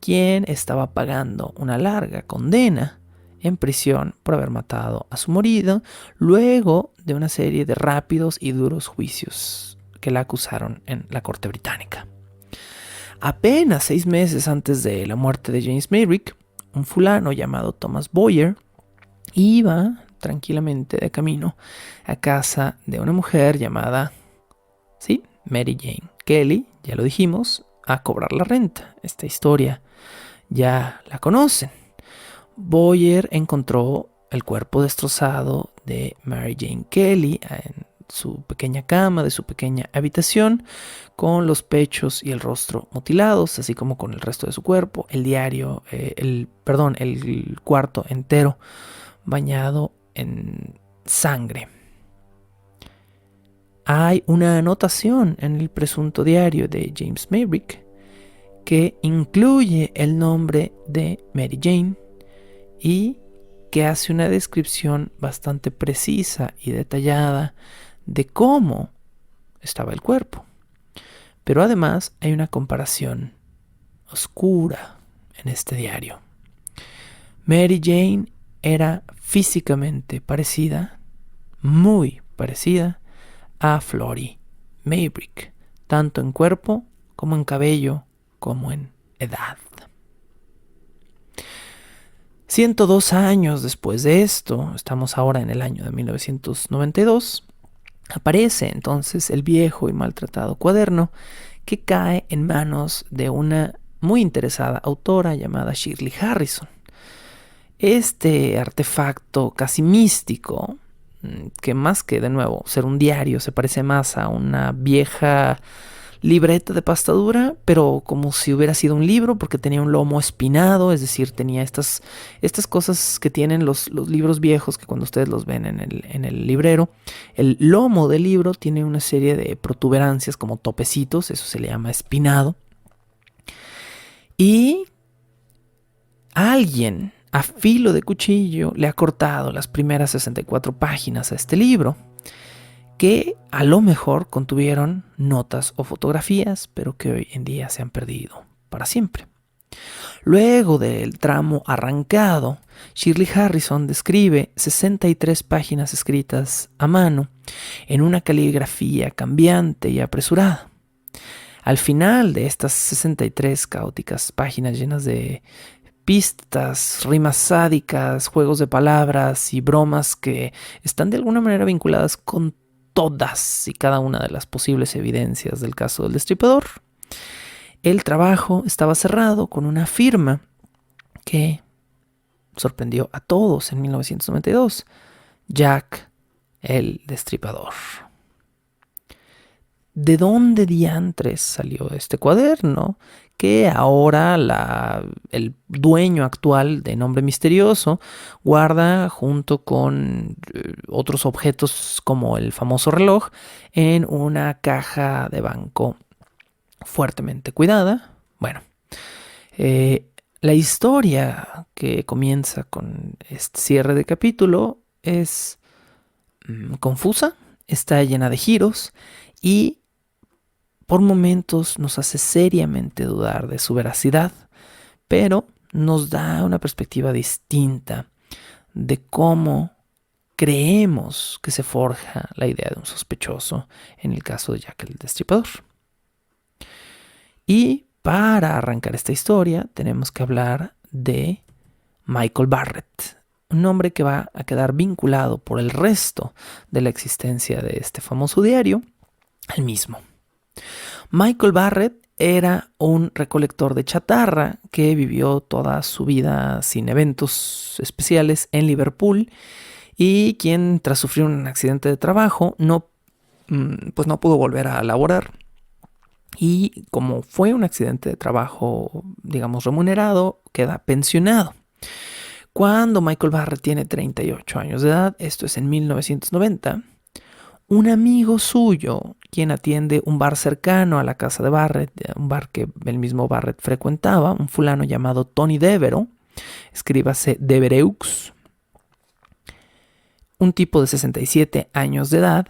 Speaker 2: quien estaba pagando una larga condena en prisión por haber matado a su marido luego de una serie de rápidos y duros juicios que la acusaron en la corte británica. Apenas 6 meses antes de la muerte de James Maverick, un fulano llamado Thomas Boyer iba tranquilamente de camino a casa de una mujer llamada, sí, Mary Jane Kelly, ya lo dijimos, a cobrar la renta. Esta historia ya la conocen. Boyer encontró el cuerpo destrozado de Mary Jane Kelly en su pequeña cama de su pequeña habitación, con los pechos y el rostro mutilados, así como con el resto de su cuerpo. El cuarto entero bañado en sangre. Hay una anotación en el presunto diario de James Maverick que incluye el nombre de Mary Jane y que hace una descripción bastante precisa y detallada de cómo estaba el cuerpo. Pero además hay una comparación oscura en este diario. Mary Jane era físicamente parecida, muy parecida, a Florrie Maverick, tanto en cuerpo como en cabello, como en edad. 102 años después de esto, estamos ahora en el año de 1992, aparece entonces el viejo y maltratado cuaderno que cae en manos de una muy interesada autora llamada Shirley Harrison. Este artefacto casi místico, que más que de nuevo ser un diario, se parece más a una vieja libreta de pasta dura, pero como si hubiera sido un libro, porque tenía un lomo espinado, es decir, tenía estas cosas que tienen los libros viejos, que cuando ustedes los ven en el librero, el lomo del libro tiene una serie de protuberancias como topecitos, eso se le llama espinado. Y alguien a filo de cuchillo le ha cortado las primeras 64 páginas a este libro, que a lo mejor contuvieron notas o fotografías, pero que hoy en día se han perdido para siempre. Luego del tramo arrancado, Shirley Harrison describe 63 páginas escritas a mano en una caligrafía cambiante y apresurada. Al final de estas 63 caóticas páginas llenas de pistas, rimas sádicas, juegos de palabras y bromas que están de alguna manera vinculadas con todas y cada una de las posibles evidencias del caso del Destripador, el trabajo estaba cerrado con una firma que sorprendió a todos en 1992, Jack el Destripador. ¿De dónde diantres salió este cuaderno? Que ahora el dueño actual de nombre misterioso guarda junto con otros objetos como el famoso reloj en una caja de banco fuertemente cuidada. Bueno, la historia que comienza con este cierre de capítulo es confusa, está llena de giros y por momentos nos hace seriamente dudar de su veracidad, pero nos da una perspectiva distinta de cómo creemos que se forja la idea de un sospechoso en el caso de Jack el Destripador. Y para arrancar esta historia tenemos que hablar de Michael Barrett, un nombre que va a quedar vinculado por el resto de la existencia de este famoso diario al mismo. Michael Barrett era un recolector de chatarra que vivió toda su vida sin eventos especiales en Liverpool y quien, tras sufrir un accidente de trabajo, no pudo volver a laborar. Y como fue un accidente de trabajo, digamos, remunerado, queda pensionado. Cuando Michael Barrett tiene 38 años de edad, esto es en 1990, un amigo suyo, quien atiende un bar cercano a la casa de Barrett, un bar que el mismo Barrett frecuentaba, un fulano llamado Tony Devereux, escríbase Devereux, un tipo de 67 años de edad,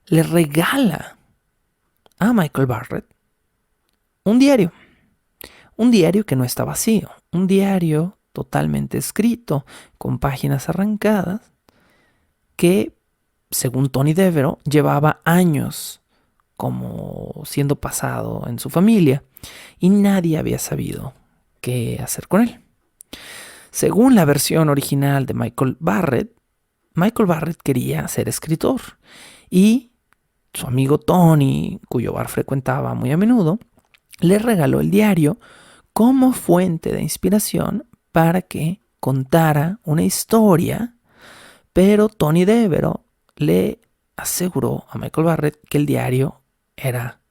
Speaker 2: le regala a Michael Barrett un diario que no está vacío, un diario totalmente escrito, con páginas arrancadas, que según Tony Devereux, llevaba años como siendo pasado en su familia y nadie había sabido qué hacer con él. Según la versión original de Michael Barrett quería ser escritor y su amigo Tony, cuyo bar frecuentaba muy a menudo, le regaló el diario como fuente de inspiración para que contara una historia, pero Tony Devereaux le aseguró a Michael Barrett que el diario era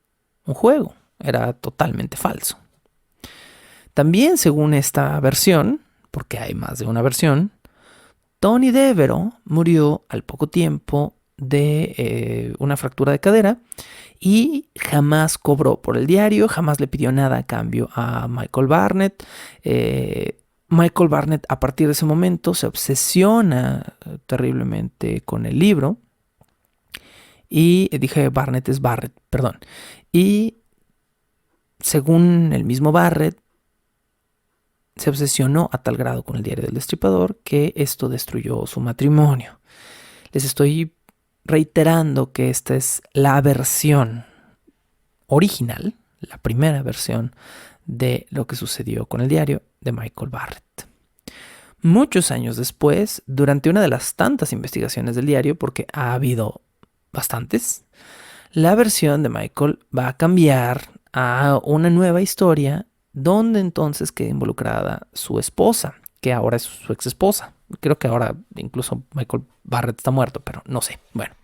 Speaker 2: un juego, era totalmente falso. También, según esta versión, porque hay más de una versión, Tony Devereaux murió al poco tiempo de una fractura de cadera y jamás cobró por el diario, jamás le pidió nada a cambio a Michael Barnett. Michael Barnett a partir de ese momento se obsesiona terriblemente con el libro. Y dije Barnett, es Barrett, perdón. Y según el mismo Barrett, se obsesionó a tal grado con el diario del Destripador que esto destruyó su matrimonio. Les estoy reiterando que esta es la versión original, la primera versión de lo que sucedió con el diario de Michael Barrett. Muchos años después, durante una de las tantas investigaciones del diario, porque ha habido bastantes, la versión de Michael va a cambiar a una nueva historia donde entonces queda involucrada su esposa, que ahora es su ex esposa. Creo que ahora incluso Michael Barrett está muerto, pero no sé. Bueno,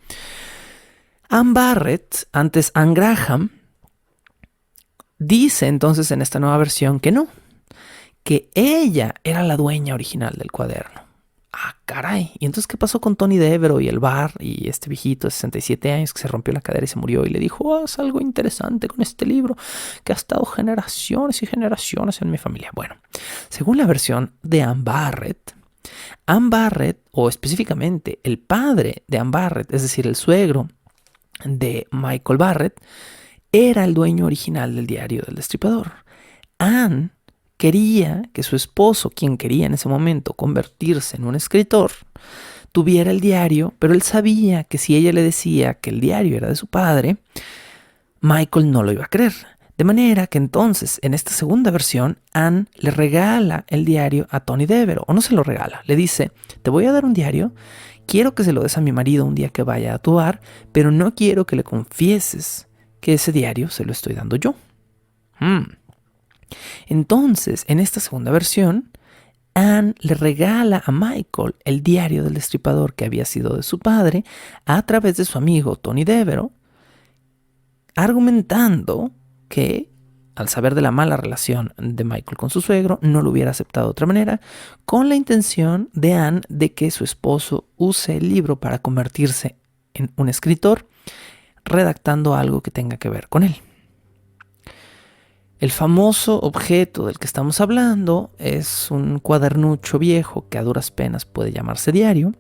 Speaker 2: Anne Barrett, antes Anne Graham, dice entonces en esta nueva versión que no, que ella era la dueña original del cuaderno. Ah, caray. ¿Y entonces qué pasó con Tony Devereaux y el bar y este viejito de 67 años que se rompió la cadera y se murió y le dijo, haz algo interesante con este libro que ha estado generaciones y generaciones en mi familia? Bueno, según la versión de Anne Barrett, o específicamente el padre de Anne Barrett, es decir, el suegro de Michael Barrett, era el dueño original del diario del Destripador. Anne quería que su esposo, quien quería en ese momento convertirse en un escritor, tuviera el diario, pero él sabía que si ella le decía que el diario era de su padre, Michael no lo iba a creer. De manera que entonces, en esta segunda versión, Anne le regala el diario a Tony Devereaux, o no se lo regala, le dice, te voy a dar un diario, quiero que se lo des a mi marido un día que vaya a tu bar, pero no quiero que le confieses que ese diario se lo estoy dando yo. Entonces, en esta segunda versión, Anne le regala a Michael el diario del Destripador que había sido de su padre a través de su amigo Tony Devereaux, argumentando que, al saber de la mala relación de Michael con su suegro, no lo hubiera aceptado de otra manera, con la intención de Anne de que su esposo use el libro para convertirse en un escritor, redactando algo que tenga que ver con él. El famoso objeto del que estamos hablando es un cuadernucho viejo que a duras penas puede llamarse diario.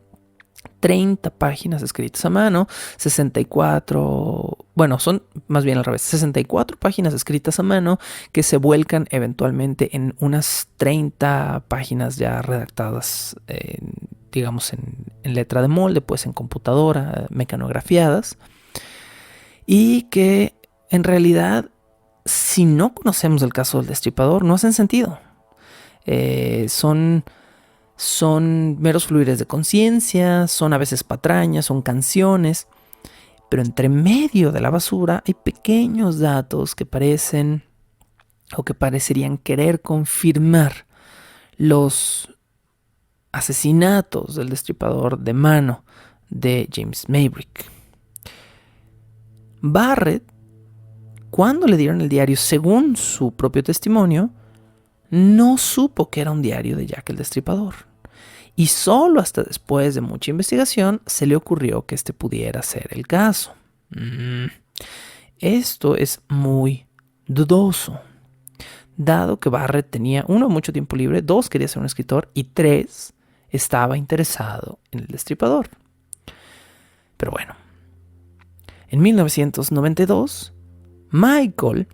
Speaker 2: 30 páginas escritas a mano, 64, bueno, son más bien al revés, 64 páginas escritas a mano que se vuelcan eventualmente en unas 30 páginas ya redactadas, digamos, en letra de molde, pues en computadora, mecanografiadas, y que en realidad, si no conocemos el caso del Destripador, no hacen sentido. Son meros fluires de conciencia, son a veces patrañas, son canciones, pero entre medio de la basura hay pequeños datos que parecen o que parecerían querer confirmar los asesinatos del Destripador de mano de James Maybrick. Barrett, cuando le dieron el diario, según su propio testimonio, no supo que era un diario de Jack el Destripador. Y solo hasta después de mucha investigación se le ocurrió que este pudiera ser el caso. Esto es muy dudoso, dado que Barrett tenía, 1, mucho tiempo libre, 2, quería ser un escritor, y 3, estaba interesado en el Destripador. Pero bueno, en 1992, Michael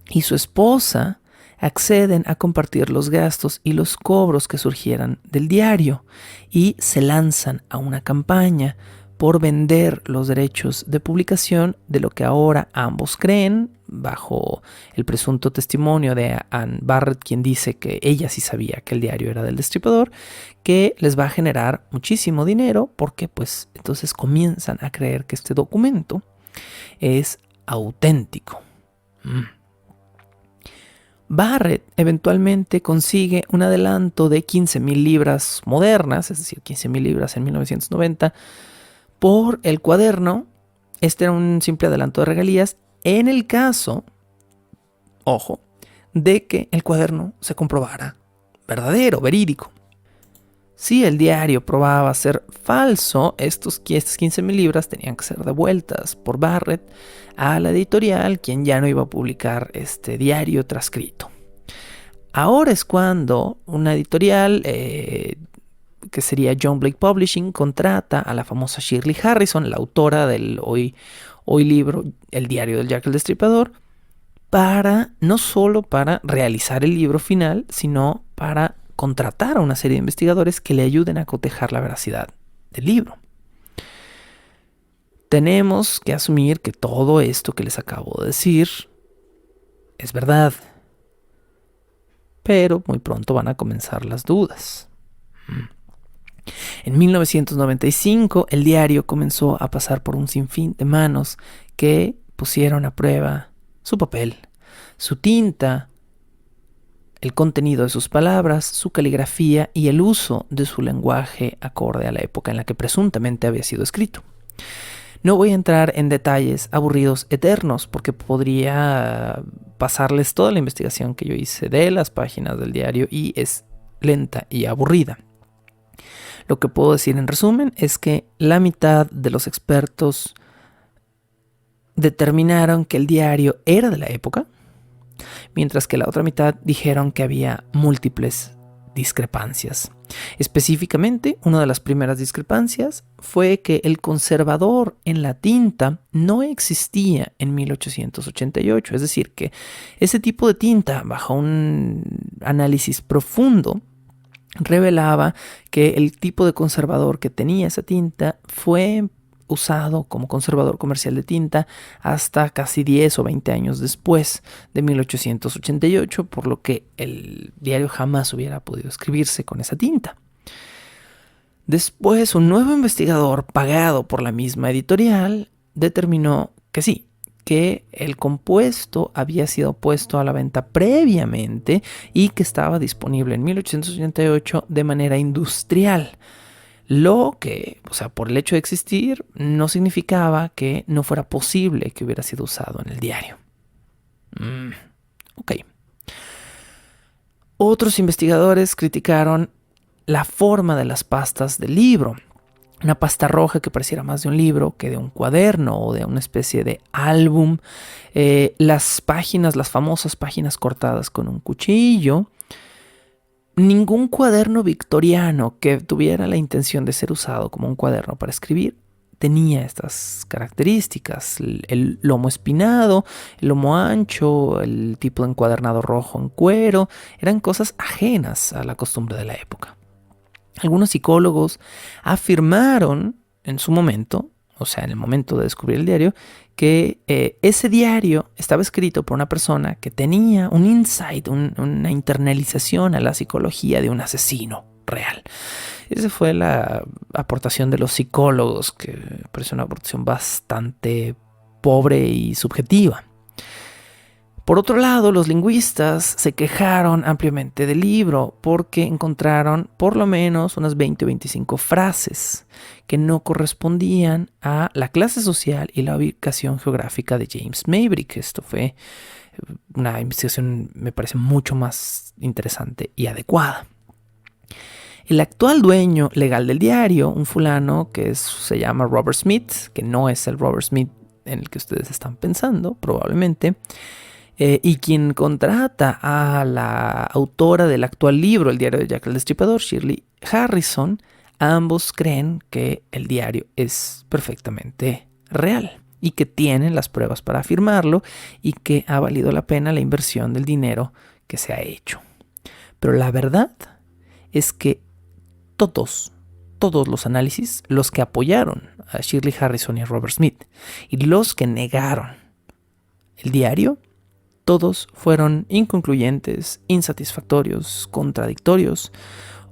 Speaker 2: y su esposa acceden a compartir los gastos y los cobros que surgieran del diario y se lanzan a una campaña por vender los derechos de publicación de lo que ahora ambos creen, bajo el presunto testimonio de Ann Barrett, quien dice que ella sí sabía que el diario era del Destripador, que les va a generar muchísimo dinero porque pues entonces comienzan a creer que este documento es auténtico. Barrett eventualmente consigue un adelanto de 15,000 libras modernas, es decir, 15,000 libras en 1990, por el cuaderno. Este era un simple adelanto de regalías en el caso, ojo, de que el cuaderno se comprobara verdadero, verídico. Si el diario probaba ser falso, estas 15,000 libras tenían que ser devueltas por Barrett a la editorial, quien ya no iba a publicar este diario transcrito. Ahora es cuando una editorial, que sería John Blake Publishing, contrata a la famosa Shirley Harrison, la autora del hoy libro El diario del Jack el Destripador, no solo para realizar el libro final, sino para contratar a una serie de investigadores que le ayuden a cotejar la veracidad del libro. Tenemos que asumir que todo esto que les acabo de decir es verdad, pero muy pronto van a comenzar las dudas. En 1995, el diario comenzó a pasar por un sinfín de manos que pusieron a prueba su papel, su tinta, el contenido de sus palabras, su caligrafía y el uso de su lenguaje acorde a la época en la que presuntamente había sido escrito. No voy a entrar en detalles aburridos eternos porque podría pasarles toda la investigación que yo hice de las páginas del diario y es lenta y aburrida. Lo que puedo decir en resumen es que la mitad de los expertos determinaron que el diario era de la época, mientras que la otra mitad dijeron que había múltiples discrepancias. Específicamente, una de las primeras discrepancias fue que el conservador en la tinta no existía en 1888, es decir, que ese tipo de tinta, bajo un análisis profundo, revelaba que el tipo de conservador que tenía esa tinta fue usado como conservador comercial de tinta hasta casi 10 o 20 años después de 1888, por lo que el diario jamás hubiera podido escribirse con esa tinta. Después, un nuevo investigador pagado por la misma editorial determinó que sí, que el compuesto había sido puesto a la venta previamente y que estaba disponible en 1888 de manera industrial. Lo que, por el hecho de existir, no significaba que no fuera posible que hubiera sido usado en el diario. Ok. Otros investigadores criticaron la forma de las pastas del libro. Una pasta roja que pareciera más de un libro que de un cuaderno o de una especie de álbum. Las famosas páginas cortadas con un cuchillo. Ningún cuaderno victoriano que tuviera la intención de ser usado como un cuaderno para escribir tenía estas características. El lomo espinado, el lomo ancho, el tipo de encuadernado rojo en cuero, eran cosas ajenas a la costumbre de la época. Algunos psicólogos afirmaron en su momento, en el momento de descubrir el diario, que ese diario estaba escrito por una persona que tenía un insight, una internalización a la psicología de un asesino real. Esa fue la aportación de los psicólogos, que parece una aportación bastante pobre y subjetiva. Por otro lado, los lingüistas se quejaron ampliamente del libro porque encontraron por lo menos unas 20 o 25 frases que no correspondían a la clase social y la ubicación geográfica de James Maverick. Esto fue una investigación, me parece, mucho más interesante y adecuada. El actual dueño legal del diario, un fulano que se llama Robert Smith, que no es el Robert Smith en el que ustedes están pensando, probablemente, y quien contrata a la autora del actual libro, El diario de Jack el Destripador, Shirley Harrison, ambos creen que el diario es perfectamente real y que tienen las pruebas para afirmarlo y que ha valido la pena la inversión del dinero que se ha hecho. Pero la verdad es que todos los análisis, los que apoyaron a Shirley Harrison y a Robert Smith. Y los que negaron el diario, todos fueron inconcluyentes, insatisfactorios, contradictorios,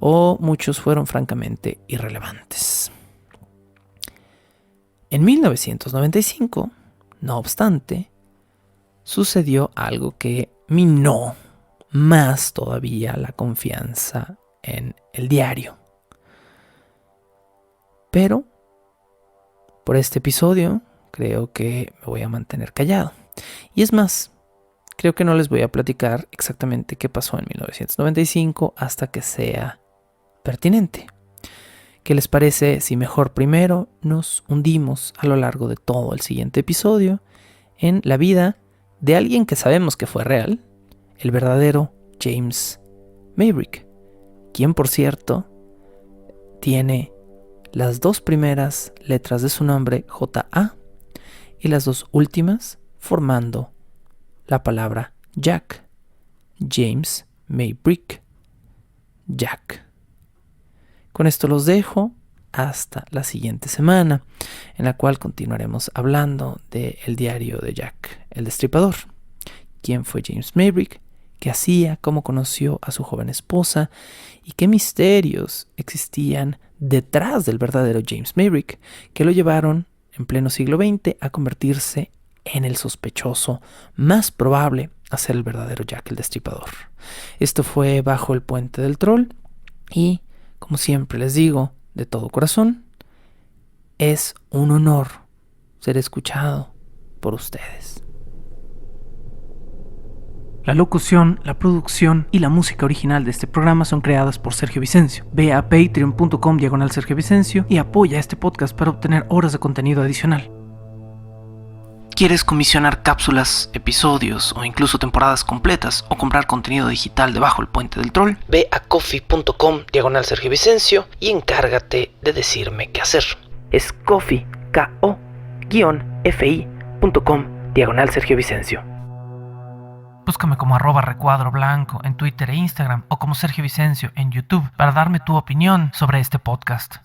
Speaker 2: o muchos fueron francamente irrelevantes. En 1995, no obstante, sucedió algo que minó más todavía la confianza en el diario. Pero, por este episodio, creo que me voy a mantener callado. Y es más, creo que no les voy a platicar exactamente qué pasó en 1995 hasta que sea pertinente. ¿Qué les parece si mejor primero nos hundimos a lo largo de todo el siguiente episodio en la vida de alguien que sabemos que fue real, el verdadero James Maverick, quien por cierto tiene las dos primeras letras de su nombre J.A. y las dos últimas formando la palabra Jack. James Maverick Jack. Con esto los dejo hasta la siguiente semana, en la cual continuaremos hablando del diario de Jack el Destripador. ¿Quién fue James Maverick? ¿Qué hacía? ¿Cómo conoció a su joven esposa? ¿Y qué misterios existían detrás del verdadero James Maverick que lo llevaron en pleno siglo XX a convertirse en el sospechoso más probable a ser el verdadero Jack el Destripador? Esto fue Bajo el Puente del Troll y, como siempre les digo, de todo corazón, es un honor ser escuchado por ustedes. La locución, la producción y la música original de este programa son creadas por Sergio Vicencio. Ve a patreon.com/Sergio Vicencio y apoya este podcast para obtener horas de contenido adicional. ¿Quieres comisionar cápsulas, episodios o incluso temporadas completas o comprar contenido digital de Bajo el Puente del Troll? Ve a coffee.com/Sergio Vicencio y encárgate de decirme qué hacer. Es coffee, ko-fi.com/Sergio Vicencio. Búscame como @recuadro_blanco en Twitter e Instagram o como Sergio Vicencio en YouTube para darme tu opinión sobre este podcast.